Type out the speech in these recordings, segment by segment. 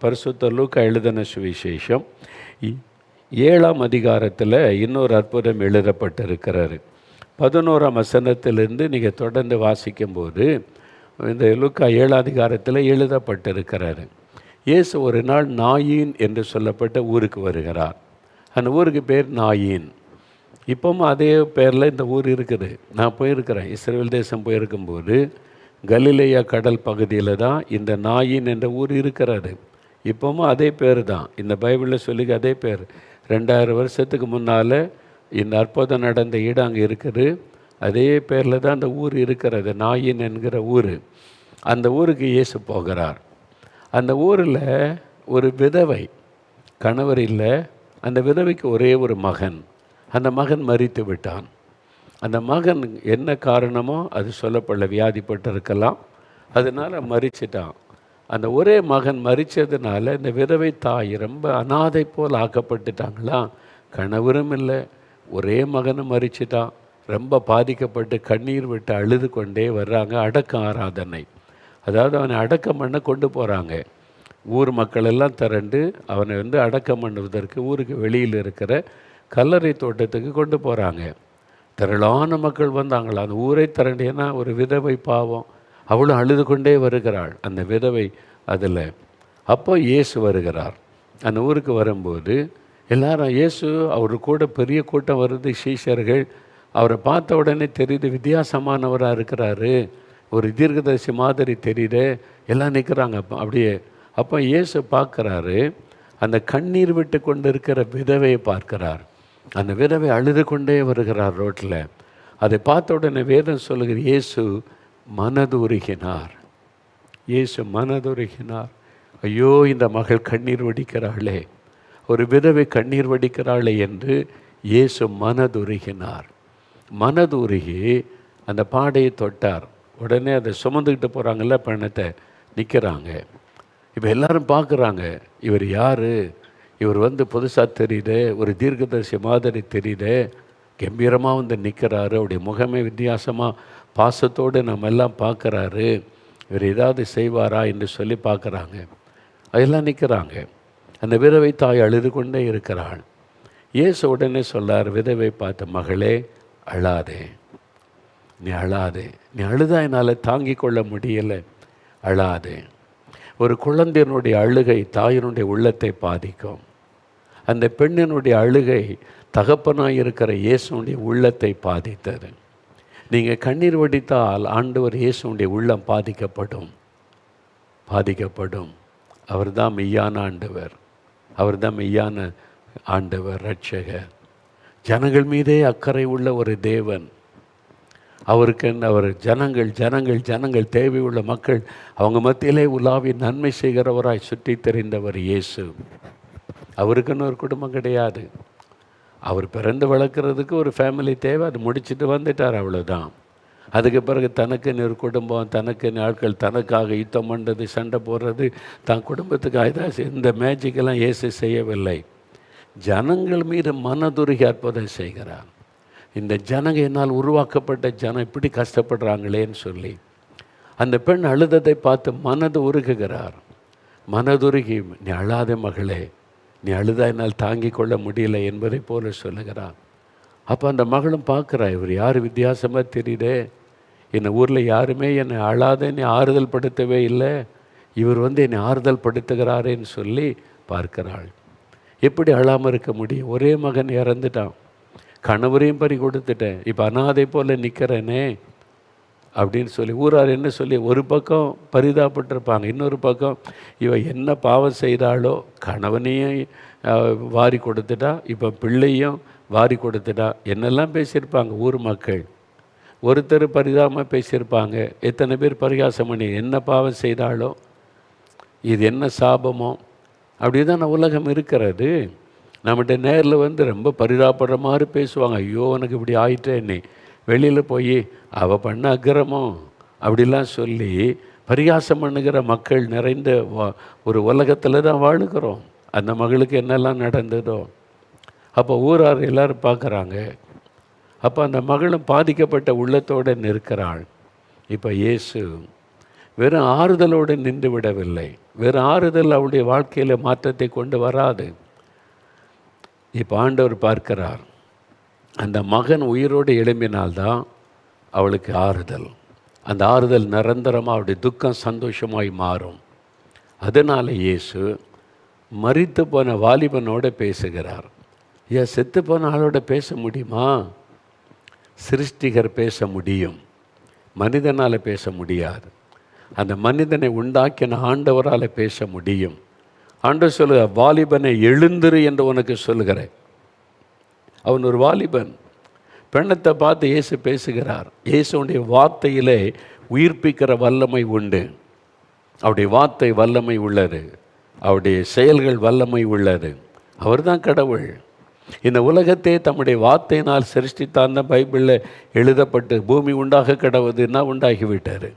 பரிசுத்த லூக்கா எழுதின சுவிசேஷம் 7ஆம் அதிகாரத்தில் இன்னொரு அற்புதம் எழுதப்பட்டிருக்கிறாரு. 11ஆம் வசனத்திலிருந்து நீங்கள் தொடர்ந்து வாசிக்கும்போது இந்த லூக்கா 7ஆம் அதிகாரத்தில் எழுதப்பட்டிருக்கிறாரு. இயேசு ஒரு நாள் நாயின் என்று சொல்லப்பட்ட ஊருக்கு வருகிறார். அந்த ஊருக்கு பேர் நாயின். இப்போவும் அதே பேரில் இந்த ஊர் இருக்குது. நான் போயிருக்கிறேன், இஸ்ரேல் தேசம் போயிருக்கும்போது கலிலேயா கடல் பகுதியில் தான் இந்த நாயின் என்ற ஊர் இருக்கிறது. இப்போவும் அதே பேர் தான், இந்த பைபிளில் சொல்லி அதே பேர். 2000 வருஷத்துக்கு முன்னால் இந்த அற்புதம் நடந்த இடம் அங்கே இருக்குது. அதே பேரில் தான் அந்த ஊர் இருக்கிறது, நாயின் என்கிற ஊர். அந்த ஊருக்கு இயேசு போகிறார். அந்த ஊரில் ஒரு விதவை, கணவர் இல்லை. அந்த விதவைக்கு ஒரே ஒரு மகன். அந்த மகன் மரித்து விட்டான். அந்த மகன் என்ன காரணமோ அது சொல்லப்படல, வியாதிப்பட்டிருக்கலாம், அதனால் மரிச்சிட்டான். அந்த ஒரே மகன் மரித்ததுனால இந்த விதவை தாய் ரொம்ப அனாதை போல் ஆக்கப்பட்டுட்டாங்களாம். கணவரும் இல்லை, ஒரே மகனும் மரிச்சிட்டான். ரொம்ப பாதிக்கப்பட்டு கண்ணீர் விட்டு அழுது கொண்டே வர்றாங்க. அடக்க ஆராதனை, அதாவது அவனை அடக்கம் பண்ண கொண்டு போகிறாங்க. ஊர் மக்கள் எல்லாம் திரண்டு அவனை அடக்கம் பண்ணுவதற்கு ஊருக்கு வெளியில் இருக்கிற கல்லறை தோட்டத்துக்கு கொண்டு போகிறாங்க. திரளான மக்கள் வந்தாங்களா. அந்த ஊரை திரண்டு, ஏன்னா ஒரு விதவை பாவம், அவளும் அழுது கொண்டே வருகிறாள் அந்த விதவை அதில். அப்போ இயேசு வருகிறார். அந்த ஊருக்கு வரும்போது எல்லாரும் இயேசு, அவர் கூட பெரிய கூட்டம் வருது, சீஷர்கள். அவரை பார்த்த உடனே தெரியுது வித்தியாசமானவராக இருக்கிறாரு, ஒரு தீர்க்கதரிசி மாதிரி தெரியுது. எல்லாம் நிற்கிறாங்க அப்படியே. அப்போ இயேசு பார்க்குறாரு, அந்த கண்ணீர் விட்டு கொண்டு இருக்கிற விதவையை பார்க்கிறார். அந்த விதவை அழுது கொண்டே வருகிறார் ரோட்டில். அதை பார்த்த உடனே வேதம் சொல்லுகிற இயேசு மனதுருகினார். இயேசு மனதுருகினார். ஐயோ, இந்த மகள் கண்ணீர் வடிக்கிறாளே, ஒரு விதவை கண்ணீர் வடிக்கிறாளே என்று இயேசு மனதுருகினார். மனதுருகி அந்த பாடையை தொட்டார். உடனே அதை சுமந்துக்கிட்டு போகிறாங்கல்ல பணத்தை, நிற்கிறாங்க. இப்போ எல்லாரும் பார்க்குறாங்க, இவர் யார்? இவர் புதுசாக தெரியுது, ஒரு தீர்க்கதரிசி மாதிரி தெரியுது, கம்பீரமாக நிற்கிறாரு, அவருடைய முகமே வித்தியாசமாக பாசத்தோடு நம்ம எல்லாம் பார்க்குறாரு, இவர் ஏதாவது செய்வாரா என்று சொல்லி பார்க்குறாங்க. அதெல்லாம் நிற்கிறாங்க. அந்த விதவை தாய் அழுது கொண்டே இருக்கிறாள். இயேசு உடனே சொல்லார், விதவை பார்த்த, மகளே அழாதே, நீ அழாதே, நீ அழுதா என்னால் தாங்கி கொள்ள முடியலை, அழாதே. ஒரு குழந்தையினுடைய அழுகை தாயினுடைய உள்ளத்தை பாதிக்கும். அந்த பெண்ணினுடைய அழுகை தகப்பனாக இருக்கிற இயேசுடைய உள்ளத்தை பாதித்தது. நீங்கள் கண்ணீர் வடித்தால் ஆண்டவர் இயேசுடைய உள்ளம் பாதிக்கப்படும். அவர் தான் மெய்யான ஆண்டவர், அவர் தான் மெய்யான ஆண்டவர், இரட்சகர். ஜனங்கள் மீதே அக்கறை உள்ள ஒரு தேவன். அவருக்கு அவர் ஜனங்கள் தேவை உள்ள மக்கள், அவங்க மத்தியிலே உலாவி நன்மை செய்கிறவராய் சுற்றி தெரிந்தவர் இயேசு. அவருக்குன்னு ஒரு குடும்பம் கிடையாது. அவர் பிறந்து வளர்க்குறதுக்கு ஒரு ஃபேமிலி தேவை, அது முடிச்சுட்டு வந்துட்டார், அவ்வளோதான். அதுக்கு பிறகு தனக்குன்னு ஒரு குடும்பம், தனக்குன்னு ஆட்கள், தனக்காக யுத்தம் பண்ணுறது, சண்டை போடுறது, தான் குடும்பத்துக்காக தான். இந்த மேஜிக்கெல்லாம் இயேசு செய்யவில்லை. ஜனங்கள் மீது மனதுருகி அற்புதம் செய்கிறார். இந்த ஜனங்க, என்னால் உருவாக்கப்பட்ட ஜனம் இப்படி கஷ்டப்படுறாங்களேன்னு சொல்லி அந்த பெண் அழுததை பார்த்து மனது உருகுகிறார். மனதுருகி, நீ அழாதே மகளே, நீ அழுதா என்னால் தாங்கி கொள்ள முடியலை என்பதை போல சொல்லுகிறார். அப்போ அந்த மகளும் பார்க்குறா, இவர் யார் வித்தியாசமாக தெரியுதே, என்னை ஊரில் யாருமே என்னை அழாதேன்னு ஆறுதல் படுத்தவே இல்லை, இவர் என்னை ஆறுதல் படுத்துகிறாரேன்னு சொல்லி பார்க்கிறாள். எப்படி அழாமல் இருக்க முடியும்? ஒரே மகன் இறந்துட்டான், கணவரையும் பறி கொடுத்துட்டேன், இப்போ அனாதை போல் நிற்கிறேனே அப்படின்னு சொல்லி ஊரார் என்ன சொல்லி ஒரு பக்கம் பரிதாபப்பட்டிருப்பாங்க, இன்னொரு பக்கம் இவ என்ன பாவம் செய்தாலோ, கணவனையும் வாரி கொடுத்துட்டா, இப்போ பிள்ளையும் வாரி கொடுத்துட்டா, என்னெல்லாம் பேசியிருப்பாங்க ஊர் மக்கள். ஒருத்தர் பரிதாபமாக பேசியிருப்பாங்க, எத்தனை பேர் பரிகாசம் பண்ணி என்ன பாவம் செய்தாலோ, இது என்ன சாபமோ, அப்படி தான் உலகம் இருக்கிறது. நம்மகிட்ட நேரில் ரொம்ப பரிதாபப்படுற மாதிரி பேசுவாங்க. ஐயோ, உனக்கு இப்படி ஆயிட்டேன்னு. வெளியில் போய் அவள் பண்ண அக்கிரமோ அப்படிலாம் சொல்லி பரிகாசம் பண்ணுகிற மக்கள் நிறைந்த ஒரு உலகத்தில் தான் வாழுகிறோம். அந்த மகளுக்கு என்னெல்லாம் நடந்ததோ. அப்போ ஊரார் எல்லோரும் பார்க்குறாங்க. அப்போ அந்த மகளும் பாதிக்கப்பட்ட உள்ளத்தோடு நிற்கிறாள். இப்போ இயேசு வெறும் ஆறுதலோடு நின்று விடவில்லை. வேறு ஆறுதல் அவளுடைய வாழ்க்கையில் மாற்றத்தை கொண்டு வராது. இப்போ ஆண்டவர் பார்க்கிறார், அந்த மகன் உயிரோடு எழும்பினால்தான் அவளுக்கு ஆறுதல். அந்த ஆறுதல் நிரந்தரமாக அவருடைய துக்கம் சந்தோஷமாய் மாறும். அதனால் இயேசு மரித்து போன வாலிபனோட பேசுகிறார். ஏன் செத்து போன ஆளோட பேச முடியுமா? சிருஷ்டிகர் பேச முடியும், மனிதனால் பேச முடியாது. அந்த மனிதனை உண்டாக்கின ஆண்டவரால் பேச முடியும். ஆண்டவர் சொல்லுக, வாலிபனை எழுந்திரு என்று உனக்கு சொல்லுகிறேன். அவன் ஒரு வாலிபன். பெண்ணத்தை பார்த்து இயேசு பேசுகிறார். இயேசுடைய வார்த்தையிலே உயிர்ப்பிக்கிற வல்லமை உண்டு. அவருடைய வார்த்தை வல்லமை உள்ளது, அவருடைய செயல்கள் வல்லமை உள்ளது. அவர் தான் கடவுள். இந்த உலகத்தை தம்முடைய வார்த்தையினால் சிருஷ்டித்தார்ன பைபிளில் எழுதப்பட்டு, பூமி உண்டாக கடவுதுன்னா உண்டாகிவிட்டார்.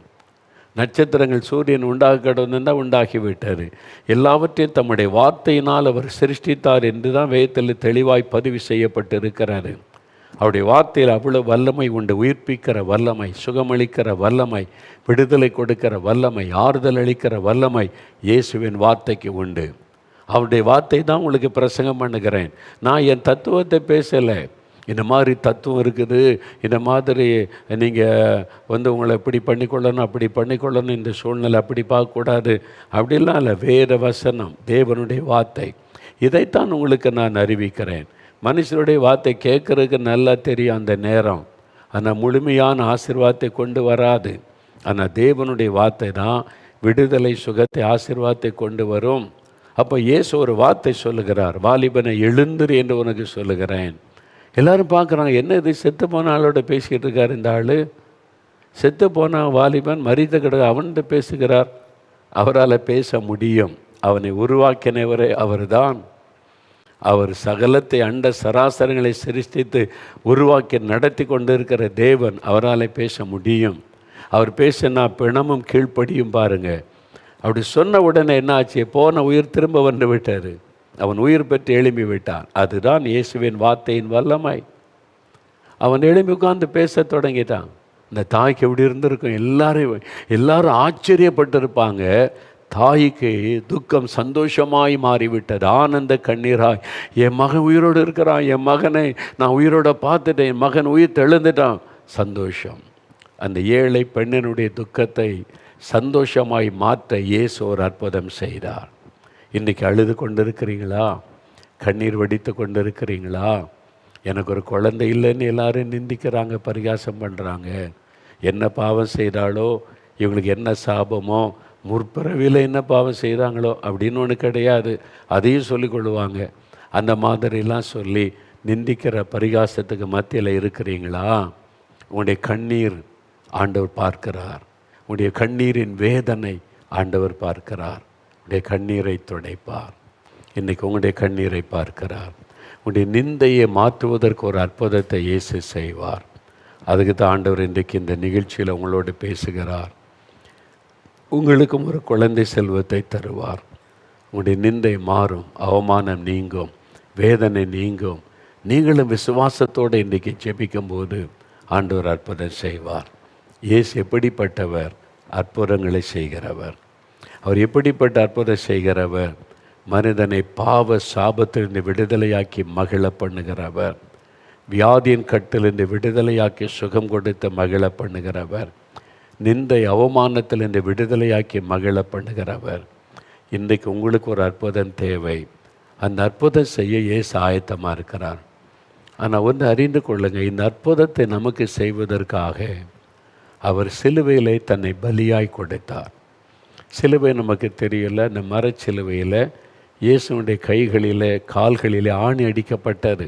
நட்சத்திரங்கள் சூரியன் உண்டாக கடவுதுன்னா உண்டாகிவிட்டார். எல்லாவற்றையும் தம்முடைய வார்த்தையினால் அவர் சிருஷ்டித்தார் என்று தான் வேதத்தில் தெளிவாய் பதிவு செய்யப்பட்டு இருக்கிறாரு. அவருடைய வார்த்தையில் அவ்வளோ வல்லமை உண்டு. உயிர்ப்பிக்கிற வல்லமை, சுகமளிக்கிற வல்லமை, விடுதலை கொடுக்கிற வல்லமை, ஆறுதல் அளிக்கிற வல்லமை இயேசுவின் வார்த்தைக்கு உண்டு. அவருடைய வார்த்தை தான் உங்களுக்கு பிரசங்கம் பண்ணுகிறேன். நான் என் தத்துவத்தை பேசலை. இந்த மாதிரி தத்துவம் இருக்குது, இந்த மாதிரி நீங்கள் உங்களை இப்படி பண்ணிக்கொள்ளணும், அப்படி பண்ணிக்கொள்ளணும், இந்த சூழ்நிலை அப்படி பார்க்கக்கூடாது அப்படிலாம் இல்லை. வேத வசனம், தேவனுடைய வார்த்தை, இதைத்தான் உங்களுக்கு நான் அறிவிக்கிறேன். மனுஷனுடைய வார்த்தை கேட்குறதுக்கு நல்லா தெரியும் அந்த நேரம், ஆனால் முழுமையான ஆசீர்வாதத்தை கொண்டு வராது. ஆனால் தேவனுடைய வார்த்தை தான் விடுதலை, சுகத்தை, ஆசீர்வாதத்தை கொண்டு வரும். அப்போ இயேசு ஒரு வார்த்தை சொல்லுகிறார், வாலிபனை எழுந்திரு என்று உனக்கு சொல்லுகிறேன். எல்லோரும் பார்க்குறாங்க, என்ன இது செத்து போன ஆளோட பேசிகிட்டு இருக்கார் இந்த ஆள். செத்து போன வாலிபன் மரித்த கிடக்கு, அவன்கிட்ட பேசுகிறார். அவரால் பேச முடியும். அவனை உருவாக்கினவரே அவர்தான். அவர் சகலத்தை, அண்ட சராசரங்களை சிருஷ்டித்து உருவாக்கி நடத்தி கொண்டு இருக்கிற தேவன். அவரால் பேச முடியும். அவர் பேசினா பிணமும் கீழ்ப்படியும். பாருங்கள், அப்படி சொன்ன உடனே என்ன ஆச்சு? போன உயிர் திரும்ப வந்து விட்டார். அவன் உயிர் பெற்று எழுப்பி விட்டான். அதுதான் இயேசுவின் வார்த்தையின் வல்லமை. அவன் எழுப்பி உட்கார்ந்து பேச தொடங்கிட்டான். இந்த தாய்க்கு எப்படி இருந்திருக்கும்? எல்லாரும் ஆச்சரியப்பட்டிருப்பாங்க. தாய்க்கு துக்கம் சந்தோஷமாய் மாறிவிட்டது, ஆனந்த கண்ணீராய். என் மகன் உயிரோடு இருக்கிறான், என் மகனை நான் உயிரோட பார்த்துட்டேன், என் மகன் உயிர் தெழுந்துட்டான். சந்தோஷம். அந்த ஏழை பெண்ணினுடைய துக்கத்தை சந்தோஷமாய் மாற்ற இயேசு ஒரு அற்புதம் செய்தார். இன்றைக்கி அழுது கொண்டிருக்கிறீங்களா? கண்ணீர் வடித்து கொண்டிருக்கிறீங்களா? எனக்கு ஒரு குழந்தை இல்லைன்னு எல்லாரும் நிந்திக்கிறாங்க, பரிகாசம் பண்ணுறாங்க. என்ன பாவம் செய்தாலோ, இவங்களுக்கு என்ன சாபமோ, முற்பிறவியில் என்ன பாவம் செய்கிறாங்களோ அப்படின்னு ஒன்று கிடையாது. அதையும் சொல்லிக்கொள்ளுவாங்க. அந்த மாதிரிலாம் சொல்லி நிந்திக்கிற பரிகாசத்துக்கு மத்தியில் இருக்கிறீங்களா? உங்களுடைய கண்ணீர் ஆண்டவர் பார்க்கிறார். உங்களுடைய கண்ணீரின் வேதனை ஆண்டவர் பார்க்கிறார். உங்களுடைய கண்ணீரை துடைப்பார். இன்றைக்கி உங்களுடைய கண்ணீரை பார்க்கிறார். உங்களுடைய நிந்தையை மாற்றுவதற்கு ஒரு அற்புதத்தை இயேசு செய்வார். அதுக்கு தான் ஆண்டவர் இன்றைக்கு இந்த நிகழ்ச்சியில் உங்களோடு பேசுகிறார். உங்களுக்கும் ஒரு குழந்தை செல்வத்தை தருவார். உங்களுடைய நிந்தை மாறும், அவமானம் நீங்கும், வேதனை நீங்கும். நீங்களும் விசுவாசத்தோடு இன்றைக்கி ஜெபிக்கும்போது ஆண்டவர் அற்புதம் செய்வார். இயேசு எப்படிப்பட்டவர்? அற்புதங்களை செய்கிறவர். அவர் எப்படிப்பட்ட அற்புதம் செய்கிறவர்? மனிதனை பாவ சாபத்திலிருந்து விடுதலையாக்கி மகிழ பண்ணுகிறவர். வியாதியின் கட்டிலிருந்து விடுதலையாக்கி சுகம் கொடுத்து மகிழ பண்ணுகிறவர். நிந்தை அவமானத்திலிருந்து விடுதலையாக்கி மகிழ பண்ணுகிறவர். இன்றைக்கு உங்களுக்கு ஒரு அற்புதம் தேவை. அந்த அற்புதம் செய்ய இயேசு ஆயத்தமாக இருக்கிறார். ஆனால் ஒன்று அறிந்து கொள்ளுங்கள், இந்த அற்புதத்தை நமக்கு செய்வதற்காக அவர் சிலுவையிலே தன்னை பலியாய் கொடுத்தார். சிலுவை நமக்கு தெரியல. அந்த மரச்சிலுவையில் இயேசுனுடைய கைகளிலே கால்களிலே ஆணி அடிக்கப்பட்டது.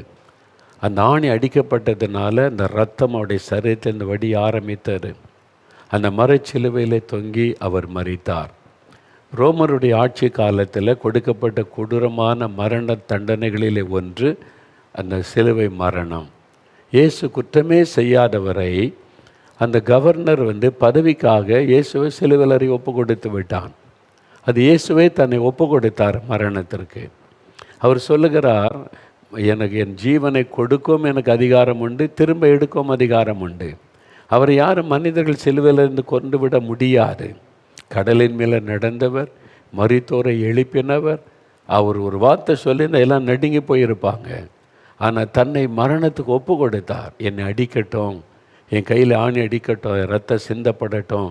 அந்த ஆணி அடிக்கப்பட்டதுனால அந்த இரத்தம் அவருடைய சரீரத்திலிருந்து வடிய ஆரம்பித்தது. அந்த மரச்சிலுவையிலே தொங்கி அவர் மரித்தார். ரோமருடைய ஆட்சி காலத்தில் கொடுக்கப்பட்ட கொடூரமான மரண தண்டனைகளிலே ஒன்று அந்த சிலுவை மரணம். இயேசு குற்றமே செய்யாதவரை அந்த கவர்னர் பதவிக்காக இயேசுவை சிலுவையில் ஒப்பு கொடுத்து விட்டான். அது இயேசுவை தன்னை ஒப்பு கொடுத்தார் மரணத்திற்கு. அவர் சொல்லுகிறார், எனக்கு என் ஜீவனை கொடுக்கும் எனக்கு அதிகாரம் உண்டு, திரும்ப எடுக்கும் அதிகாரம் உண்டு. அவரை யாரும் மனிதர்கள் சிலுவையிலிருந்து கொண்டு விட முடியாது. கடலின் மேலே நடந்தவர், மரித்தோரை எழுப்பினவர். அவர் ஒரு வார்த்தை சொல்லியிருந்தால் எல்லாம் நடுங்கி போயிருப்பாங்க. ஆனால் தன்னை மரணத்துக்கு ஒப்பு கொடுத்தார். என்னை அடிக்கட்டும், என் கையில் ஆணி அடிக்கட்டும், ரத்தம் சிந்தப்படட்டும்,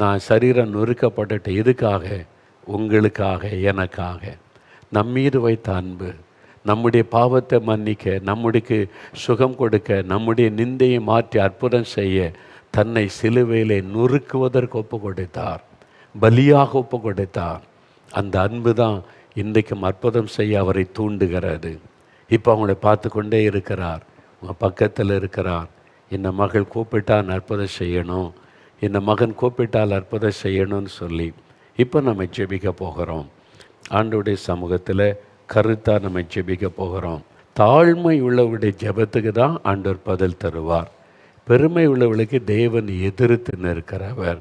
நான் சரீரம் நொறுக்கப்படட்டும். எதுக்காக? உங்களுக்காக, எனக்காக. நம்மீது வைத்த அன்பு, நம்முடைய பாவத்தை மன்னிக்க, நம்முடைய சுகம் கொடுக்க, நம்முடைய நிந்தையை மாற்றி அற்புதம் செய்ய தன்னை சிலுவையிலே நொறுக்குவதற்கு ஒப்பு கொடுத்தார், பலியாக ஒப்பு கொடுத்தார். அந்த அன்பு தான் இன்றைக்கும் அற்புதம் செய்ய அவரை தூண்டுகிறது. இப்போ அவங்கள பார்த்து கொண்டே இருக்கிறார், உங்கள் பக்கத்தில் இருக்கிறார். இந்த மகள் கூப்பிட்டால் அற்புதம் செய்யணும், இந்த மகன் கூப்பிட்டால் அற்புதம் செய்யணும்னு சொல்லி இப்போ நம்ம ஜெபிக்க போகிறோம். ஆண்டவருடைய சமூகத்தில் கருத்தாக நம்ம ஜெபிக்க போகிறோம். தாழ்மை உள்ளவருடைய ஜெபத்துக்கு தான் ஆண்டவர் பதில் தருவார். பெருமை உள்ளவர்களுக்கு தேவன் எதிர்த்து நிற்கிறவர்.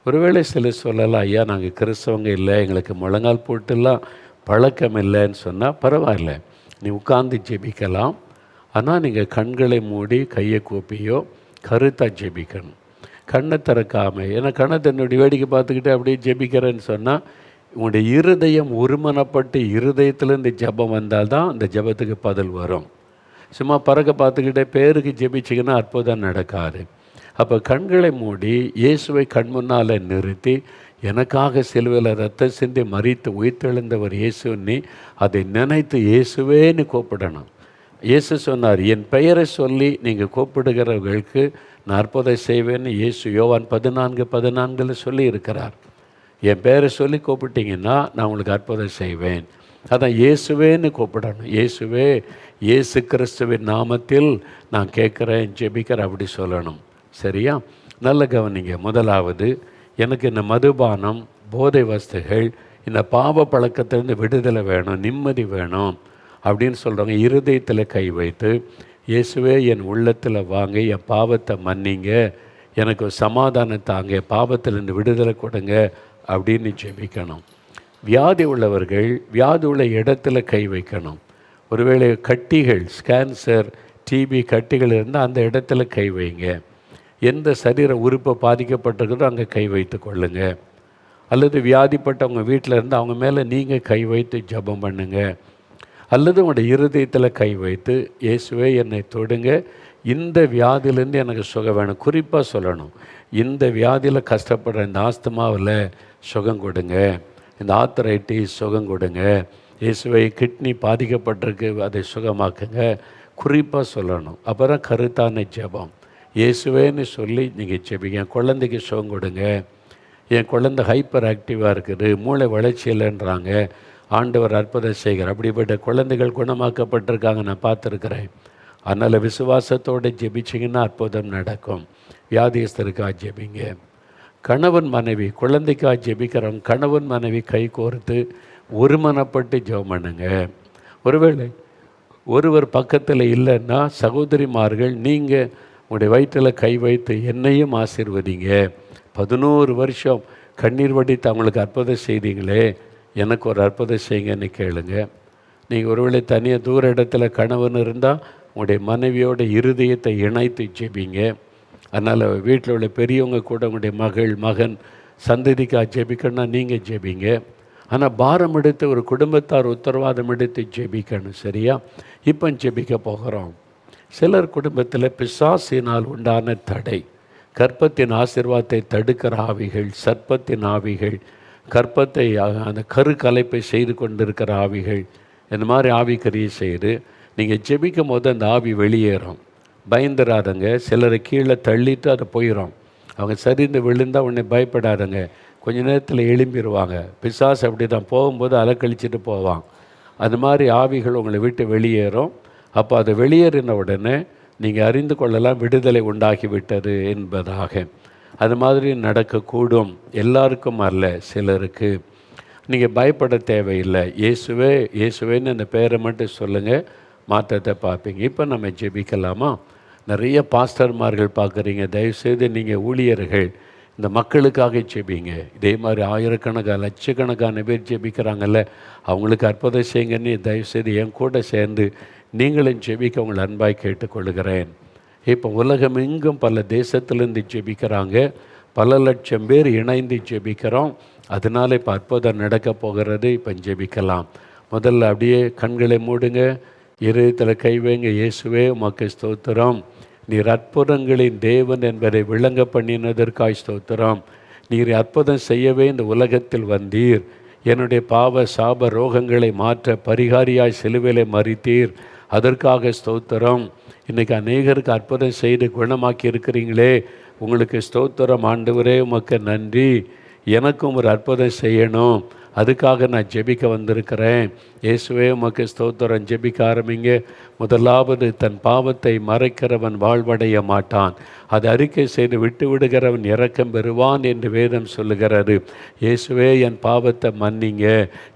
ஒருவேளை சில சொல்லலாம், ஐயா நாங்கள் கிறிஸ்தவங்க இல்லை, எங்களுக்கு முழங்கால் போட்டுலாம் பழக்கம் இல்லைன்னு சொன்னால் பரவாயில்ல, நீ உட்கார்ந்து ஜெபிக்கலாம். ஆனால் நீங்கள் கண்களை மூடி கையை கூப்பியோ கருத்தாக ஜெபிக்கணும், கண்ணை திறக்காமல். ஏன்னா கண்ணை தன்னுடைய வேடிக்கை பார்த்துக்கிட்டு அப்படியே ஜெபிக்கிறேன்னு சொன்னால் உங்களுடைய இருதயம் ஒருமனப்பட்டு இருதயத்திலேருந்து ஜெபம் வந்தால் தான் அந்த ஜெபத்துக்கு பதில் வரும். சும்மா பறக்க பார்த்துக்கிட்டே பேருக்கு ஜெபிச்சிங்கன்னா அற்புதம் நடக்காது. அப்போ கண்களை மூடி இயேசுவை கண் முன்னால் நிறுத்தி, எனக்காக சிலுவையில் ரத்தம் சிந்தி மரித்து உயிர்த்தெழுந்தவர் இயேசுன்னு அதை நினைத்து இயேசுவேன்னு கூப்பிடணும். இயேசு சொன்னார், என் பெயரை சொல்லி நீங்கள் கூப்பிடுகிறவர்களுக்கு நான் அற்புதம் செய்வேன்னு இயேசு யோவான் 14:14 சொல்லி இருக்கிறார். என் பேரை சொல்லி கூப்பிட்டீங்கன்னா நான் உங்களுக்கு அற்புதம் செய்வேன். அதான் இயேசுவேன்னு கூப்பிடணும். இயேசுவே, இயேசு கிறிஸ்துவின் நாமத்தில் நான் கேட்குறேன், ஜெபிக்கிறேன் அப்படி சொல்லணும். சரியா? நல்ல கவனிங்க. முதலாவது, எனக்கு இந்த மதுபானம், போதை வஸ்துகள், இந்த பாவ பழக்கத்திலேருந்து விடுதலை வேணும், நிம்மதி வேணும் அப்படின்னு சொல்கிறவங்க இருதயத்தில் கை வைத்து, இயேசுவே என் உள்ளத்தில் வாங்க, என் பாவத்தை மன்னிங்க, எனக்கு சமாதானம் தாங்க, பாவத்திலேருந்து விடுதலை கொடுங்க அப்படின்னு ஜெபிக்கணும். வியாதி உள்ளவர்கள் வியாதி உள்ள இடத்துல கை வைக்கணும். ஒருவேளை கட்டிகள், கேன்சர், டிபி கட்டிகள் இருந்தால் அந்த இடத்துல கை வைங்க. எந்த சரீர உறுப்பை பாதிக்கப்பட்டிருக்கிறதோ அங்கே கை வைத்து கொள்ளுங்க. அல்லது வியாதிப்பட்டவங்க வீட்டில் இருந்து அவங்க மேலே நீங்கள் கை வைத்து ஜெபம் பண்ணுங்க. அல்லது உங்களுடைய இருதயத்தில் கை வைத்து, இயேசுவே என்னை தொடுங்க, இந்த வியாதியிலேருந்து எனக்கு சுகம் வேணும். குறிப்பாக சொல்லணும், இந்த வியாதியில் கஷ்டப்படுற இந்த ஆஸ்துமாவில் சுகம் கொடுங்க, இந்த ஆர்த்தரைட்டிஸ் சுகம் கொடுங்க, இயேசுவை கிட்னி பாதிக்கப்பட்டிருக்கு அதை சுகமாக்குங்க. குறிப்பாக சொல்லணும். அப்போ தான் கருத்தான ஜெபம். இயேசுவேன்னு சொல்லி நீங்கள் ஜெபிங்க. என் குழந்தைக்கு சுகம் கொடுங்க, என் குழந்தை ஹைப்பர் ஆக்டிவாக இருக்குது, மூளை வளர்ச்சி இல்லைன்றாங்க, ஆண்டவர் அற்புதம் செய்கிறார். அப்படிப்பட்ட குழந்தைகள் குணமாக்கப்பட்டிருக்காங்க, நான் பார்த்துருக்குறேன். அதனால் விசுவாசத்தோடு ஜெபிச்சிங்கன்னா அற்புதம் நடக்கும். வியாதியஸ்தருக்காக ஜெபிங்க. கணவன் மனைவி, குழந்தைக்காக ஜெபிக்கிறவங்க கணவன் மனைவி கை கோர்த்து ஒருமனப்பட்டு ஜெபம் பண்ணுங்க. ஒருவேளை ஒருவர் பக்கத்தில் இல்லைன்னா சகோதரிமார்கள் நீங்கள் உங்களுடைய வயிற்றில் கை வைத்து என்னையும் ஆசீர்வதிங்க, 11 வருஷம் கண்ணீர் வடித்து அவங்களுக்கு அற்புதம் செய்தீங்களே, எனக்கு ஒரு அற்புதம் செய்யுங்கன்னு கேளுங்க. நீங்கள் ஒருவேளை தனியாக தூர இடத்துல கணவன் இருந்தால் உங்களுடைய மனைவியோட இருதயத்தை இணைத்து ஜெபிங்க. அதனால் வீட்டில் உள்ள பெரியவங்க கூட உங்களுடைய மகள், மகன், சந்ததிக்காக ஜெபிக்கணும்னா நீங்கள் ஜெபிங்க. ஆனால் பாரம் எடுத்து ஒரு குடும்பத்தார் உத்தரவாதம் எடுத்து ஜெபிக்கணும். சரியா? இப்போ ஜெபிக்க போகிறோம். சிலர் குடும்பத்தில் பிசாசினால் உண்டான தடை, கர்ப்பத்தின் ஆசீர்வாதத்தை தடுக்கிற ஆவிகள், சர்ப்பத்தின் ஆவிகள், கர்ப்பத்தை அந்த கரு கலைப்பை செய்து கொண்டிருக்கிற ஆவிகள், இந்த மாதிரி ஆவிக்கரியை செய்து நீங்கள் ஜெபிக்கும் போது அந்த ஆவி வெளியேறும். பயந்துடாதங்க. சிலரை கீழே தள்ளிட்டு அதை போயிடும். அவங்க சரிந்து விழுந்தால் உடனே பயப்படாதங்க, கொஞ்ச நேரத்தில் எழும்பிடுவாங்க. பிசாசு அப்படி தான் போகும்போது அலக்கழிச்சிட்டு போவான். அது மாதிரி ஆவிகள் உங்களை விட்டு வெளியேறும். அப்போ அதை வெளியேறின உடனே நீங்கள் அறிந்து கொள்ளலாம் விடுதலை உண்டாகிவிட்டது என்பதாக. அது மாதிரி நடக்கக்கூடும். எல்லாருக்கும் அல்ல, சிலருக்கு. நீங்கள் பயப்பட தேவையில்லை. இயேசுவே இயேசுவேன்னு அந்த பேரை மட்டும் சொல்லுங்கள், மாற்றத்தை பார்ப்பீங்க. இப்போ நம்ம ஜெபிக்கலாமா? நிறைய பாஸ்டர்மார்கள் பார்க்குறீங்க. தயவுசெய்து நீங்கள் ஊழியர்கள் இந்த மக்களுக்காக ஜெபிங்க. இதே மாதிரி ஆயிரக்கணக்கான லட்சக்கணக்கான பேர் ஜெபிக்கிறாங்கல்ல, அவங்களுக்கு அற்புதம் செய்யுங்கன்னு தயவுசெய்து என் கூட சேர்ந்து நீங்களும் ஜெபிக்க உங்களை அன்பாய் கேட்டுக்கொள்கிறேன். இப்போ உலகம் எங்கும் பல தேசத்துலேருந்து ஜெபிக்கிறாங்க. பல லட்சம் பேர் இணைந்து ஜெபிக்கிறோம். அதனால் இப்போ அற்புதம் நடக்க போகிறது. இப்போ ஜெபிக்கலாம். முதல்ல அப்படியே கண்களை மூடுங்க, இருதயத்தில் கை வைங்க. இயேசுவே உமக்கு ஸ்தோத்திரம். நீர் அற்புதங்களின் தேவன் என்பதை விளங்க பண்ணினதற்காய் ஸ்தோத்திரம். நீர் அற்புதம் செய்யவே இந்த உலகத்தில் வந்தீர். என்னுடைய பாவ சாப ரோகங்களை மாற்ற பரிகாரியாய் சிலுவையிலே மரித்தீர். அதற்காக ஸ்தோத்திரம். இன்றைக்கி அநேகருக்கு அற்புதம் செய்து குணமாக்கி இருக்கிறீங்களே, உங்களுக்கு ஸ்தோத்திரம் ஆண்டவரே, உமக்கு நன்றி. எனக்கும் ஒரு அற்புதம் செய்யணும், அதுக்காக நான் ஜெபிக்க வந்திருக்கிறேன். இயேசுவே உமக்கு ஸ்தோத்திரம். ஜெபிக்க ஆரம்பிங்க. முதலாவது, தன் பாவத்தை மறைக்கிறவன் வாழ்வடைய மாட்டான், அதை அறிக்கை செய்து விட்டு விடுகிறவன் இரக்கம் பெறுவான் என்று வேதம் சொல்லுகிறது. இயேசுவே என் பாவத்தை மன்னிங்க.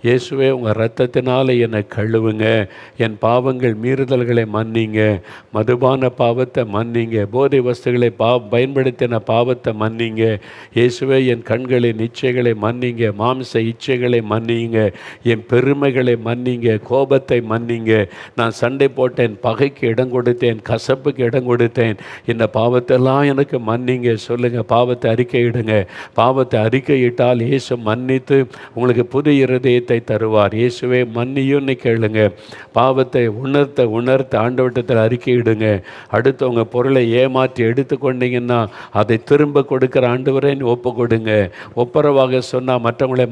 இயேசுவே உங்கள் இரத்தத்தினால என்னை கழுவுங்க. என் பாவங்கள் மீறுதல்களை மன்னிங்க. மதுபான பாவத்தை மன்னிங்க. போதை வஸ்துகளை பயன்படுத்தின பாவத்தை மன்னிங்க. இயேசுவே என் கண்களின் இச்சைகளை மன்னிங்க. மாம்ச இச்சைகளை மன்னிங்க. என் பெருமைகளை மன்னிங்க. கோபத்தை மன்னிங்க. நான் சண்டை போட்டேன், பகைக்கு இடம் கொடுத்தேன், கசப்புக்கு இடம் கொடுத்தேன். இந்த பாவத்தெல்லாம் எனக்கு மன்னிங்க. சொல்லுங்கள். பாவத்தை அறிக்கையிடுங்க. பாவத்தை அறிக்கையிட்டால் இயேசு மன்னித்து உங்களுக்கு புது இருதயத்தை தருவார். இயேசுவே மன்னியும்னு கேளுங்க. பாவத்தை உணர்த்த ஆண்டவட்டத்தில் அறிக்கையிடுங்க. அடுத்தவங்க பொருளை ஏமாற்றி எடுத்துக்கொண்டீங்கன்னா அதை திரும்ப கொடுக்குற ஆண்டவரேன்னு ஒப்பு கொடுங்க. ஒப்புரவாக சொன்னால் மற்றவங்களை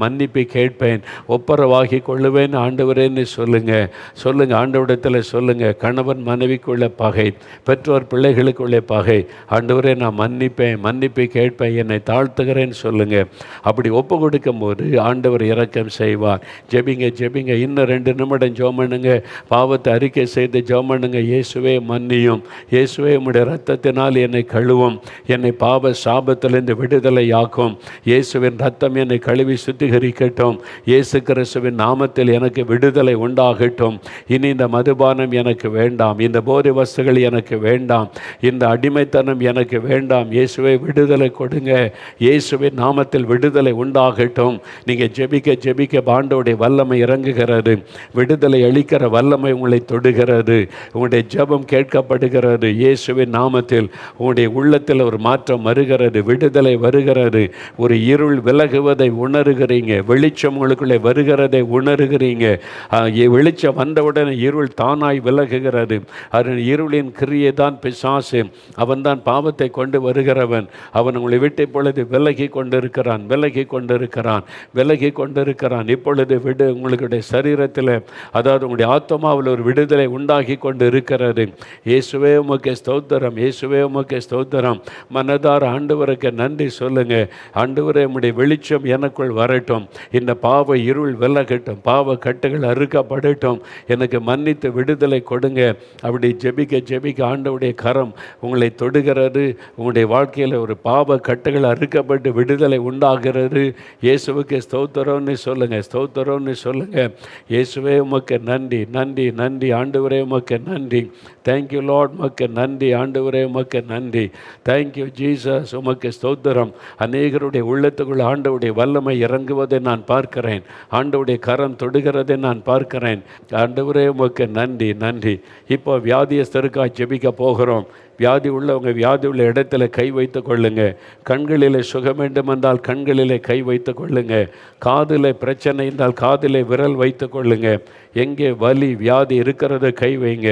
மன்னிப்பு கேட்பேன், ஒப்புரவாகி கொள்ளுவேன் ஆண்டவரேன்னு சொல்லுங்க. ஆண்டவரிடத்தில் சொல்லுங்கள். கணவன் மனைவிக்குள்ள பகை, பெற்றோர் பிள்ளைகளுக்குள்ளே பகை, ஆண்டவரே நான் மன்னிப்பு கேட்பேன், என்னை தாழ்த்துகிறேன்னு சொல்லுங்கள். அப்படி ஒப்பு கொடுக்கும் போது ஆண்டவர் இரக்கம் செய்வார். ஜெபிங்க. இன்னும் 2 நிமிடம் ஜெபம் பண்ணுங்க. பாவத்தை அறிக்கை செய்து ஜெபம் பண்ணுங்க. இயேசுவே மன்னியும். இயேசுவே உம்முடைய இரத்தத்தினால் என்னை கழுவும். என்னை பாவ சாபத்திலிருந்து விடுதலை ஆக்கும். இயேசுவின் இரத்தம் என்னை கழுவி சுத்திகரிக்கட்டும். இயேசு கிறிஸ்துவின் நாமத்தில் எனக்கு விடுதலை உண்டாகட்டும். இனி இந்த மதுபானம் எனக்கு வேண்டாம், இந்த போதை வஸ்துகள் எனக்கு வேண்டாம், இந்த அடிமைத்தனம் எனக்கு வேண்டாம். இயேசுவை விடுதலை கொடுங்க. இயேசுவின் நாமத்தில் விடுதலை உண்டாகட்டும். நீங்கள் ஜெபிக்க ஆண்டவருடைய வல்லமை இறங்குகிறது. விடுதலை அளிக்கிற வல்லமை உங்களை தொடுகிறது. உங்களுடைய ஜெபம் கேட்கப்படுகிறது. இயேசுவின் நாமத்தில் உங்களுடைய உள்ளத்தில் ஒரு மாற்றம் வருகிறது, விடுதலை வருகிறது. ஒரு இருள் விலகுவதை உணர்கிறீங்க. வெளிச்சம் உங்களுக்குள்ளே வருகிறதை உணர்கிறீங்க. வெளிச்சம் வந்தவுடனே இருள் தானாய் விலகுகிறது. இருளின் கிரியை தான் பிசாசு. அவன்தான் பாவத்தை கொண்டு வருகிறவன். அவன் உங்களை விட்டு இப்பொழுது விலகி கொண்டிருக்கிறான். இப்பொழுது உங்களுடைய சரீரத்தில், அதாவது உங்களுடைய ஆத்மாவில் ஒரு விடுதலை உண்டாகி கொண்டு இருக்கிறது. இயேசுவே உமக்கு ஸ்தோத்திரம். இயேசுவே உமக்கு ஸ்தோத்திரம். மனதார ஆண்டவருக்கு நன்றி சொல்லுங்க. ஆண்டவரே உம்முடைய வெளிச்சம் எனக்குள் வரட்டும். இந்த பாவ இருள் விலகட்டும். பாவ கட்டுகள் அறுக்கப்படட்டும். எனக்கு மன்னித்து விடுதலை கொடுங்க. அப்படி ஜெபிக்க ஆண்டவருடைய கரம் உங்களை தொடுகிறது. உங்களுடைய வாழ்க்கையில் ஒரு பாவ கட்டுகள் அறுக்கப்பட்டு விடுதலை உண்டாகிறது. இயேசுவுக்கு ஸ்தோத்திரம்னு சொல்லுங்க. இயேசுவே உமக்கு நன்றி. ஆண்டவரே உமக்கு நன்றி. Thank you Lord. உமக்கு நன்றி ஆண்டவரே. உமக்கு நன்றி. Thank you Jesus. உமக்கு ஸ்தோத்திரம். அநேகருடைய உள்ளத்துக்குள் ஆண்டவருடைய வல்லமை இறங்குவதை நான் பார்க்கிறேன். ஆண்டவருடைய கரம் தொடுகிறதை நான் பார்க்கிறேன். ஆண்டவரே உமக்கு நன்றி. இப்போ வியாதியஸ்தருக்காக ஜெபிக்க போகிறோம். வியாதி உள்ள இடத்துல கை வைத்து கொள்ளுங்க. கண்களில் சுகம் வேண்டுமென்றால் கண்களிலே கை வைத்து கொள்ளுங்க. காதில் பிரச்சனை இருந்தால் காதில் விரல் வைத்து கொள்ளுங்க. எங்கே வலி வியாதி இருக்கிறத கை வைங்க.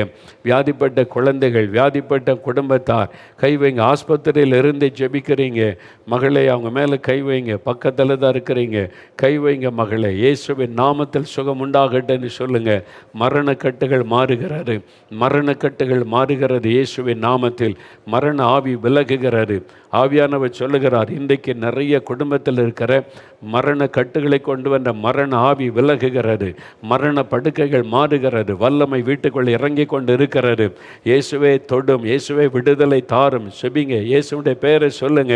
வியாதிப்பட்ட குழந்தைகள், வியாதிப்பட்ட குடும்பத்தார் கை வைங்க. ஆஸ்பத்திரியில் இருந்து ஜெபிக்கிறீங்க மகளே, அவங்க மேலே கை வைங்க. பக்கத்தில் தான் இருக்கிறீங்க, கை வைங்க மகளே. இயேசுவின் நாமத்தில் சுகம் உண்டாகட்டுன்னு சொல்லுங்க. மரணக்கட்டுகள் மாறுகிறது. இயேசுவின் நாமத்தில் மரண ஆவி விலகுகிறது. ஆவியானவர் சொல்லுகிறார், இன்றைக்கு நிறைய குடும்பத்தில் இருக்கிற மரண கட்டுகளை கொண்டு வந்த மரண ஆவி விலகுகிறது. மரண படுக்கைகள் மாறுகிறது. வல்லமை வீட்டுக்குள் இறங்கி கொண்டு இருக்கிறது. இயேசுவே தொடும். இயேசுவே விடுதலை தாரும். செபிங்க. இயேசுடைய பெயரை சொல்லுங்க.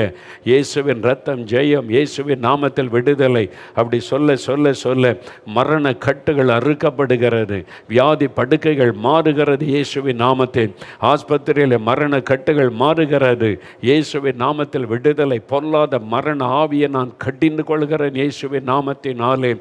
இயேசுவின் ரத்தம் ஜெயம். இயேசுவின் நாமத்தில் விடுதலை. அப்படி சொல்ல மரண கட்டுகள் அறுக்கப்படுகிறது. வியாதி படுக்கைகள் மாறுகிறது. இயேசுவின் நாமத்தில் ஆஸ்பத்திரியில் மரண மரண கட்டுகள் மாறுகிறது இயேசுவின் நாமத்தில். விடுதலை, பொல்லாத மரண ஆவியை நான் கடிந்து கொள்கிறேன் இயேசுவின் நாமத்தினாலே.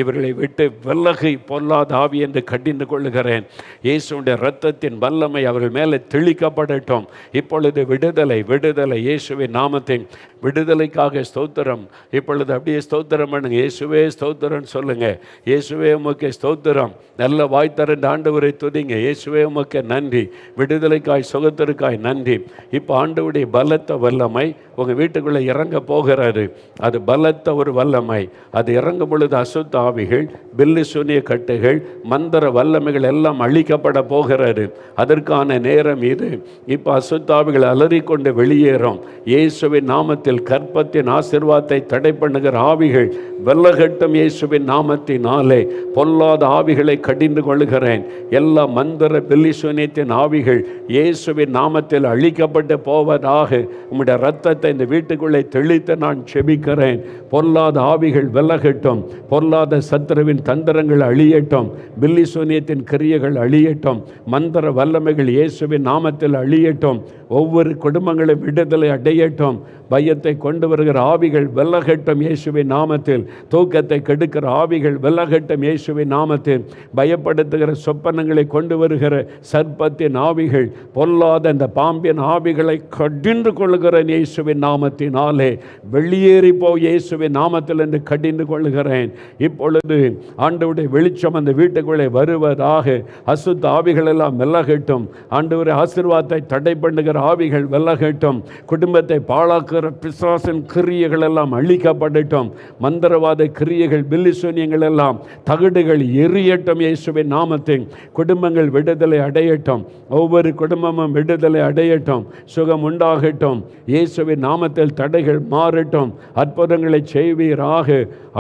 இவர்களை விட்டு விலகி பொல்லாத ஆவி என்று கடிந்து கொள்கிறேன். இயேசுடைய இரத்தத்தின் வல்லமை அவர்கள் மேலே தெளிக்கப்படட்டும். இப்பொழுது விடுதலை, விடுதலை இயேசுவின் நாமத்தின் விடுதலைக்காக ஸ்தோத்திரம். இப்பொழுது அப்படியே ஸ்தோத்திரம் பண்ணுங்க. இயேசுவே ஸ்தோத்திரம் சொல்லுங்க. இயேசுவே உமக்கு ஸ்தோத்திரம். நல்ல வாய் திறந்து ஆண்டவரை துதிங்க. இயேசுவே உமக்கு நன்றி. விடுதலைக்காய், சுகத்திற்காய் நன்றி. இப்போ ஆண்டவருடைய பலத்த வல்லமை உங்கள் வீட்டுக்குள்ளே இறங்க போகிறாரு. அது பலத்த ஒரு வல்லமை. அது இறங்கும் பொழுது அசுத்த ஆவிகள், பில்லி சூனிய கட்டுகள், மந்திர வல்லமைகள் எல்லாம் அழிக்கப்பட போகிறாரு. அதற்கான நேரம் இது. இப்போ அசுத்த ஆவிகள் அலறிக்கொண்டு வெளியேறும் இயேசுவின் நாமத்தில். கற்பத்தின் ஆசீர்வாதத்தை தடை பண்ணுகிற ஆவிகள் வெல்லகட்டும் இயேசுவின் நாமத்தினாலே. பொல்லாத ஆவிகளை கடிந்து கொள்கிறேன். எல்லா மந்திர பில்லி சூனியத்தின் ஆவிகள் இயேசுவின் நாமத்தில் அழிக்கப்பட்டு போவதாக. உம்முடைய இரத்தத்தை இந்த வீட்டுக்குள்ளே தெளித்து நான் செபிக்கிறேன். பொல்லாத ஆவிகள் வெல்லகட்டும். பொல்லாத சத்துருவின் தந்திரங்கள் அழியட்டும். பில்லி சூனியத்தின் கிரியைகள் அழியட்டும். மந்திர வல்லமைகள் இயேசுவின் நாமத்தில் அழியட்டும். ஒவ்வொரு குடும்பங்களும் விடுதலை அடையட்டும். பயத்தை கொண்டு வருகிற ஆவிகள் வெல்லகட்டும் இயேசுவின் நாமத்தில். தூக்கத்தை கெடுக்கிற ஆவிகள் வெல்லகட்டும் இயேசுவின் நாமத்தில். பயப்படுத்துகிற சொப்பனங்களை கொண்டு வருகிற சர்ப்பத்தின் ஆவிகள், பொல்லாத அந்த பாம்பின் ஆவிகளை கடிந்து கொள்கிற இயேசுவின் நாமத்தினாலே வெளியேறி போய் இயேசுவின் நாமத்தில் என்று கடிந்து கொள்கிறேன். இப்பொழுது ஆண்டவருடைய வெளிச்சம் அந்த வீட்டுக்குள்ளே வருவதாக. அசுத்த ஆவிகள் எல்லாம் வெல்லகட்டும். ஆண்டவருடைய ஆசீர்வாதத்தை தடை பண்ணுகிற ஆவிகள் வெல்லகட்டும். குடும்பத்தை பாழாக்குகிற பிசாசின் கிரியைகள் எல்லாம் அழிக்கப்படட்டும். மந்திரவாத கிரியைகள், பில்லி சூனியங்கள் எல்லாம் தகடுகள் எரியட்டும் இயேசுவின் நாமத்தில். குடும்பங்கள் விடுதலை அடையட்டும். ஒவ்வொரு குடும்பமும் விடுதலை அடையட்டும். சுகம் உண்டாகட்டும் இயேசுவின் நாமத்தில். தடைகள் மாறட்டும். அற்புதங்களை செய்வீராக.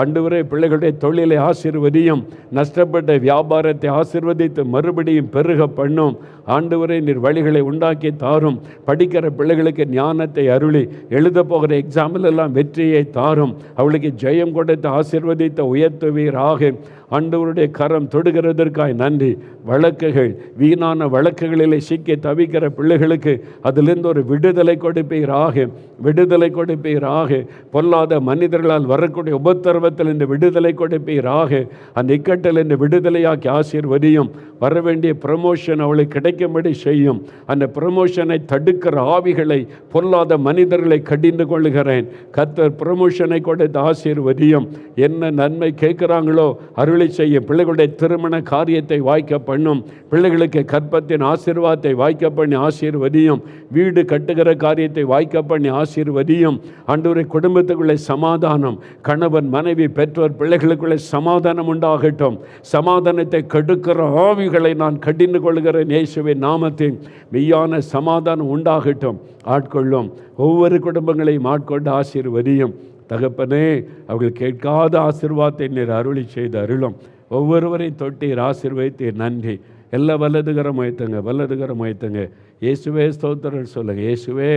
ஆண்டவரே, பிள்ளைகளுடைய தொழிலை ஆசீர்வதியும். நஷ்டப்பட்ட வியாபாரத்தை ஆசீர்வதித்து மறுபடியும் பெருக பண்ணும். ஆண்டவரே, நீர் வழிகளை உண்டாக்கி தாரும். படிக்கிற பிள்ளைகளுக்கு ஞானத்தை அருளி எழுத போகிற எக்ஸாம்பிள் எல்லாம் வெற்றியை தாரும். அவளுக்கு ஜெயம் கொடுத்து ஆசீர்வதித்த உயர்த்துவீராக. ஆண்டவருடைய கரம் தொடுகிறதற்காய் நன்றி. வழக்குகள், வீணான வழக்குகளிலே சிக்கி தவிக்கிற பிள்ளைகளுக்கு அதிலிருந்து ஒரு விடுதலை கொடுப்பீராக. விடுதலை கொடுப்பீராக. பொல்லாத மனிதர்களால் வரக்கூடிய உபத்திரவத்தில் இந்த விடுதலை கொடுப்பீராக. அந்த இக்கட்டில் இந்த விடுதலையாக்கி ஆசீர்வதியும். வர வேண்டிய ப்ரமோஷன் அவளுக்கு கிடைக்கும்படி செய்யும். அந்த ப்ரமோஷனை தடுக்கிற ஆவிகளை, பொல்லாத மனிதர்களை கடிந்து கொள்ளுகிறேன். கர்த்தர் ப்ரமோஷனை கொடுத்து ஆசீர்வதியும். என்ன நன்மை கேட்குறாங்களோ அருளை செய்ய. பிள்ளைகளுடைய திருமண காரியத்தை வாய்க்க பண்ணும். பிள்ளைகளுக்கு கற்பத்தின் ஆசீர்வாதத்தை வாய்க்க பண்ணி ஆசீர்வதியும். வீடு கட்டுகிற காரியத்தை வாய்க்க பண்ணி ஆசீர்வதியும். ஆண்டவரே, குடும்பத்துக்குள்ளே சமாதானம். கணவன், மனைவி, பெற்றோர், பிள்ளைகளுக்குள்ளே சமாதானம் உண்டாகட்டும். சமாதானத்தை கெடுக்கிற ஆவிகளை நான் கடிந்து கொள்கிறேன் இயேசுவின் நாமத்தில். மெய்யான சமாதானம் உண்டாகட்டும். ஆட்கொள்ளும். ஒவ்வொரு குடும்பங்களையும் ஆட்கொண்டு ஆசீர்வதியும். தகப்பனே, அவர்கள் கேட்காத ஆசீர்வாதத்தை நீர் அருளி செய்து அருளும். ஒவ்வொருவரையும் தொட்டீர், ஆசீர்வதித்தீர். நன்றி. எல்லா வலதுகரம் உயர்த்துங்க, வலதுகரம் உயர்த்துங்க. இயேசுவே ஸ்தோத்திரம் சொல்லுங்கள். இயேசுவே,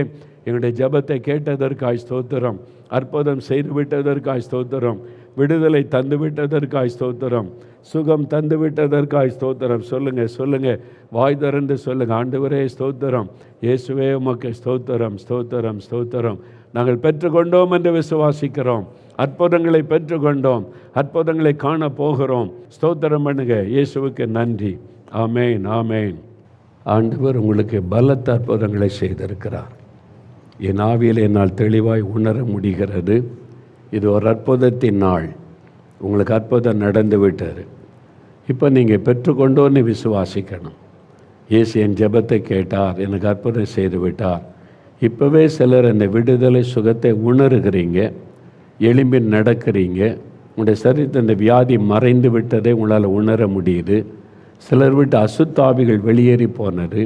எங்களுடைய ஜெபத்தை கேட்டதற்காய் ஸ்தோத்திரம். அற்புதம் செய்து விட்டதற்காய் ஸ்தோத்திரம். விடுதலை தந்து விட்டதற்காய் ஸ்தோத்திரம். சுகம் தந்து விட்டதற்காய் ஸ்தோத்திரம். சொல்லுங்கள், சொல்லுங்கள், வாய் திறந்து சொல்லுங்கள். ஆண்டவரே ஸ்தோத்திரம். இயேசுவே உமக்கு ஸ்தோத்திரம், ஸ்தோத்திரம், ஸ்தோத்திரம். நாங்கள் பெற்றுக்கொண்டோம் என்று விசுவாசிக்கிறோம். அற்புதங்களை பெற்றுக்கொண்டோம். அற்புதங்களை காண போகிறோம். ஸ்தோத்திரம் பண்ணுங்க. இயேசுவுக்கு நன்றி. ஆமேன், ஆமேன். ஆண்டவர் உங்களுக்கு பலத்த அற்புதங்களை செய்திருக்கிறார். என் ஆவியில் என்னால் தெளிவாய் உணர முடிகிறது. இது ஒரு அற்புதத்தின் நாள். உங்களுக்கு அற்புதம் நடந்து விட்டார். இப்போ நீங்கள் பெற்றுக்கொண்டோன்னு விசுவாசிக்கணும். இயேசு என் ஜெபத்தை கேட்டார், எனக்கு அற்புதம் செய்து விட்டார். இப்போவே சிலர் அந்த விடுதலை சுகத்தை உணர்கிறீங்க. எலும்பி நடக்கிறீங்க. உங்களுடைய சரீரத்தில் அந்த வியாதி மறைந்து விட்டதை உங்களால் உணர முடியுது. சிலர் விட்டு அசுத்தாவிகள் வெளியேறி போனது.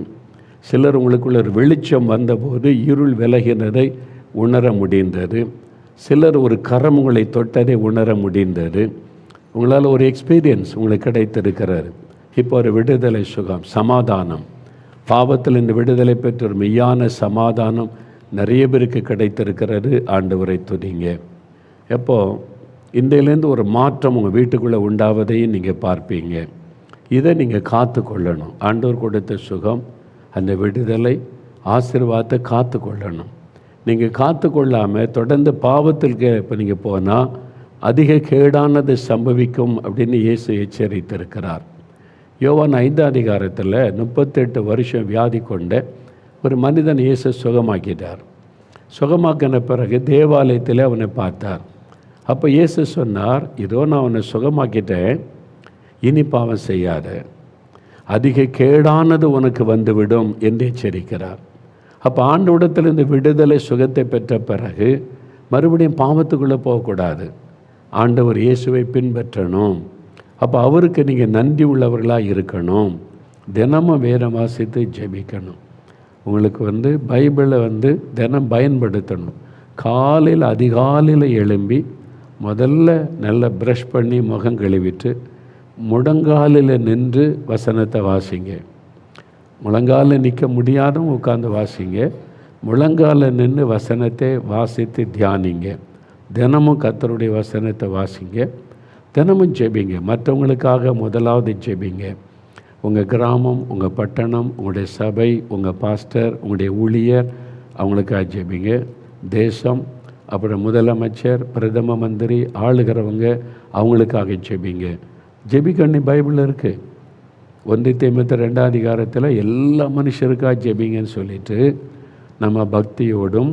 சிலர் உங்களுக்குள்ள ஒரு வெளிச்சம் வந்தபோது இருள் விலகினதை உணர முடிந்தது. சிலர் ஒரு கரம் உங்களை தொட்டதை உணர முடிந்தது. உங்களால் ஒரு எக்ஸ்பீரியன்ஸ் உங்களுக்கு கிடைத்திருக்கிறார். இப்போ ஒரு விடுதலை சுகம், சமாதானம். பாவத்தில் இந்த விடுதலை பெற்ற ஒரு மெய்யான சமாதானம் நிறைய பேருக்கு கிடைத்திருக்கிறது. ஆண்டவரை துதிங்க. எப்போ இன்றையிலேருந்து ஒரு மாற்றம் உங்கள் வீட்டுக்குள்ளே உண்டாவதையும் நீங்கள் பார்ப்பீங்க. இதை நீங்கள் காத்து கொள்ளணும். ஆண்டவர் கொடுத்த சுகம், அந்த விடுதலை, ஆசீர்வாதத்தை காத்து கொள்ளணும். நீங்கள் காத்து கொள்ளாமல் தொடர்ந்து பாவத்திற்கு இப்போ நீங்கள் போனால் அதிக கேடானது சம்பவிக்கும் அப்படின்னு இயேசு எச்சரித்திருக்கிறார். யோவான் 5ஆம் அதிகாரத்தில் 38 வருஷம் வியாதி கொண்ட ஒரு மனிதன் இயேசு சுகமாக்கிட்டார். சுகமாக்கின பிறகு தேவாலயத்தில் அவனை பார்த்தார். அப்போ இயேசு சொன்னார், இதோ நான் அவனை சுகமாக்கிட்டேன், இனி பாவம் செய்யாத, அதிக கேடானது உனக்கு வந்துவிடும் என்று எச்சரிக்கிறார். அப்போ ஆண்டவரிடத்திலிருந்து விடுதலை சுகத்தை பெற்ற பிறகு மறுபடியும் பாவத்துக்குள்ளே போகக்கூடாது. ஆண்டவர் இயேசுவை பின்பற்றணும். அப்போ அவருக்கு நீங்கள் நன்றி உள்ளவர்களாக இருக்கணும். தினமும் வேதம் வாசித்து ஜெபிக்கணும். உங்களுக்கு பைபிளை தினம் பயன்படுத்தணும். காலையில் அதிகாலையில் எழும்பி முதல்ல நல்லா ப்ரஷ் பண்ணி முகம் கழுவிட்டு முழங்காலில் நின்று வசனத்தை வாசிங்க. முழங்காலில் நிற்க முடியாதும் உட்காந்து வாசிங்க. முழங்காலில் நின்று வசனத்தை வாசித்து தியானிங்க. தினமும் கர்த்தருடைய வசனத்தை வாசிங்க. தினமும் ஜெபிங்க. மற்றவங்களுக்காக முதலாவது ஜெபிங்க. உங்கள் கிராமம், உங்கள் பட்டணம், உங்களுடைய சபை, உங்கள் பாஸ்டர், உங்களுடைய ஊழியர், அவங்களுக்காக ஜெபிங்க. தேசம், அப்புறம் முதலமைச்சர், பிரதம மந்திரி, ஆளுகிறவங்க, அவங்களுக்காக ஜெபிங்க. ஜெபிக்கண்ணி பைபிளில் இருக்குது. 1 தீமோத்தேயு 2ஆம் அதிகாரத்தில் எல்லா மனுஷருக்காக ஜெபிங்கன்னு சொல்லிட்டு நம்ம பக்தியோடும்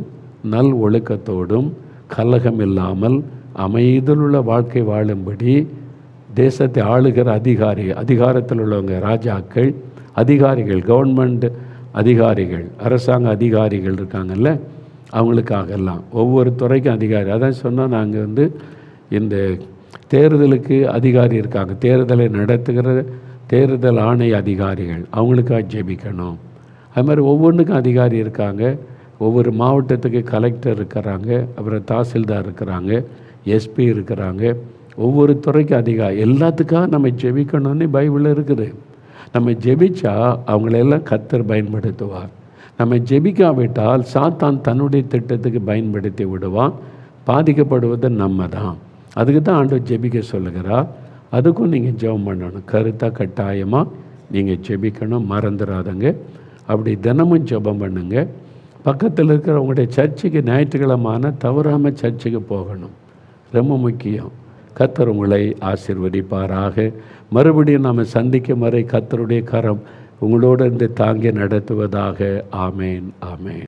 நல் ஒழுக்கத்தோடும் கலகம் இல்லாமல் அமைதியுள்ள வாழ்க்கை வாழும்படி தேசத்தை ஆளுகிற அதிகாரத்தில் உள்ளவங்க, ராஜாக்கள், அதிகாரிகள், கவர்மெண்ட் அதிகாரிகள், அரசாங்க அதிகாரிகள் இருக்காங்கல்ல, அவங்களுக்காகலாம் ஒவ்வொரு துறைக்கும் அதிகாரி. அதான் சொன்னால் நாங்கள் இந்த தேர்தலுக்கு அதிகாரி இருக்காங்க, தேர்தலை நடத்துகிற தேர்தல் ஆணைய அதிகாரிகள், அவங்களுக்காக ஜெபிக்கணும். அது மாதிரி ஒவ்வொன்றுக்கும் அதிகாரி இருக்காங்க. ஒவ்வொரு மாவட்டத்துக்கு கலெக்டர் இருக்கிறாங்க, அப்புறம் தாசில்தார் இருக்கிறாங்க, எஸ்பி இருக்கிறாங்க. ஒவ்வொரு துறைக்கும் அதிகாரி. எல்லாத்துக்காக நம்ம ஜெபிக்கணும்னு பைபிளில் இருக்குது. நம்ம ஜெபிச்சா அவங்களெல்லாம் கர்த்தர் பயன்படுத்துவார். நம்ம ஜெபிக்காவிட்டால் சாத்தான் தன்னுடைய திட்டத்துக்கு பயன்படுத்தி விடுவான். பாதிக்கப்படுவது நம்ம தான். அதுக்கு தான் ஆண்டவர் ஜெபிக்க சொல்லுகிறார். அதுக்கும் நீங்கள் ஜெபம் பண்ணணும். கருத்தாக கட்டாயமாக நீங்கள் ஜெபிக்கணும், மறந்துடாதங்க. அப்படி தினமும் ஜெபம் பண்ணுங்க. பக்கத்தில் இருக்கிற உங்களுடைய சர்ச்சுக்கு ஞாயிற்றுக்கிழமை தவறாமல் சர்ச்சுக்கு போகணும். ரொம்ப முக்கியம். கர்த்தர் உங்களை ஆசீர்வதிப்பாராக. மறுபடியும் நாம் சந்திக்கும் வரை கர்த்தருடைய கரம் உங்களோடு இருந்து தாங்கி நடத்துவதாக. ஆமேன், ஆமேன்.